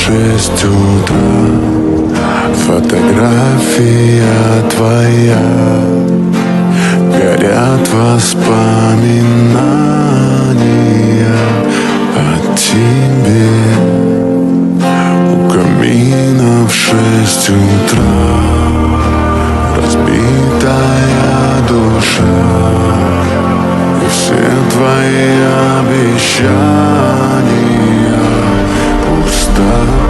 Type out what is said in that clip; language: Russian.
6 утра. Фотография твоя, горят воспоминания о тебе. У камина в 6 утра разбитая душа, и все твои обещания пустота.